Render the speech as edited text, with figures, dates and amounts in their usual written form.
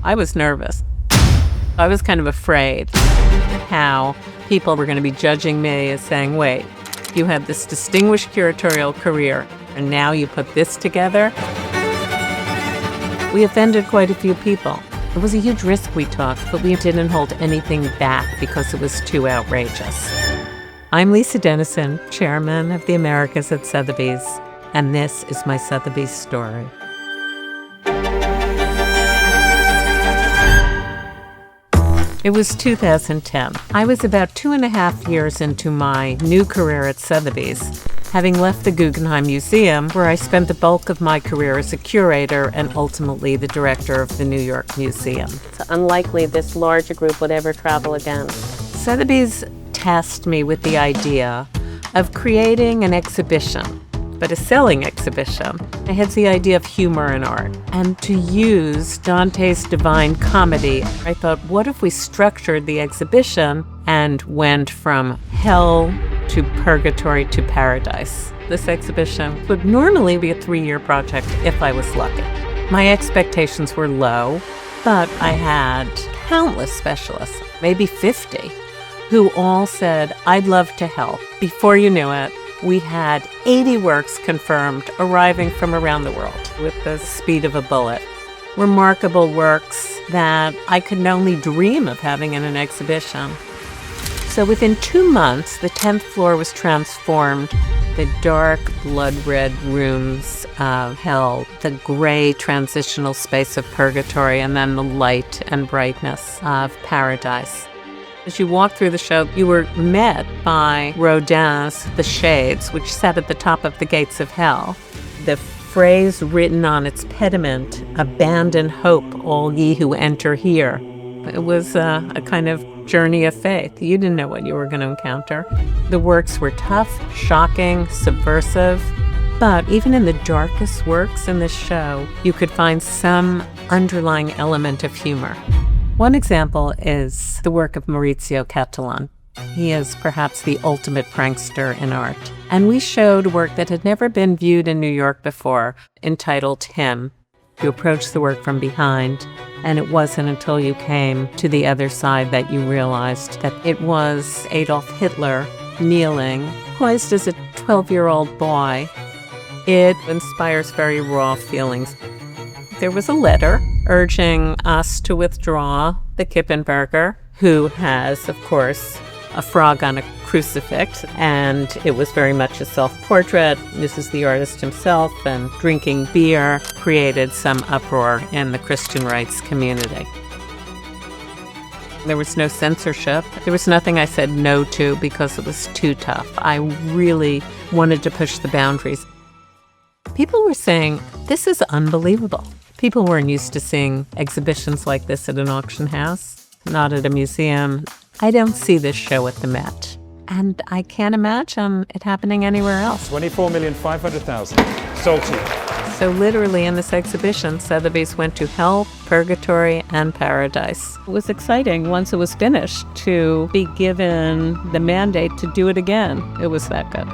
I was nervous. I was kind of afraid how people were going to be judging me as saying, wait, you had this distinguished curatorial career, and now you put this together? We offended quite a few people. It was a huge risk we took, but we didn't hold anything back because it was too outrageous. I'm Lisa Dennison, chairman of the Americas at Sotheby's, and this is my Sotheby's story. It was 2010. I was about 2.5 years into my new career at Sotheby's, having left the Guggenheim Museum, where I spent the bulk of my career as a curator and ultimately the director of the New York Museum. It's unlikely this large a group would ever travel again. Sotheby's tasked me with the idea of creating an exhibition, but a selling exhibition. I had the idea of humor in art, and to use Dante's Divine Comedy. I thought, what if we structured the exhibition and went from hell to purgatory to paradise? This exhibition would normally be a 3-year project if I was lucky. My expectations were low, but I had countless specialists, maybe 50, who all said, I'd love to help. Before you knew it, we had 80 works confirmed arriving from around the world with the speed of a bullet. Remarkable works that I could only dream of having in an exhibition. So within 2 months, the 10th floor was transformed. The dark, blood-red rooms of hell, the gray transitional space of purgatory, and then the light and brightness of paradise. As you walked through the show, you were met by Rodin's The Shades, which sat at the top of the gates of hell. The phrase written on its pediment, "Abandon hope, all ye who enter here." It was a kind of journey of faith. You didn't know what you were going to encounter. The works were tough, shocking, subversive, but even in the darkest works in this show, you could find some underlying element of humor. One example is the work of Maurizio Cattelan. He is perhaps the ultimate prankster in art. And we showed work that had never been viewed in New York before, entitled Him. You approach the work from behind, and it wasn't until you came to the other side that you realized that it was Adolf Hitler kneeling, poised as a 12-year-old boy. It inspires very raw feelings. There was a letter urging us to withdraw the Kippenberger, who has, of course, a frog on a crucifix, and it was very much a self-portrait. This is the artist himself, and drinking beer created some uproar in the Christian rights community. There was no censorship. There was nothing I said no to because it was too tough. I really wanted to push the boundaries. People were saying, this is unbelievable. People weren't used to seeing exhibitions like this at an auction house, not at a museum. I don't see this show at the Met, and I can't imagine it happening anywhere else. 24,500,000. Sold to you. So literally in this exhibition, Sotheby's went to hell, purgatory, and paradise. It was exciting once it was finished to be given the mandate to do it again. It was that good.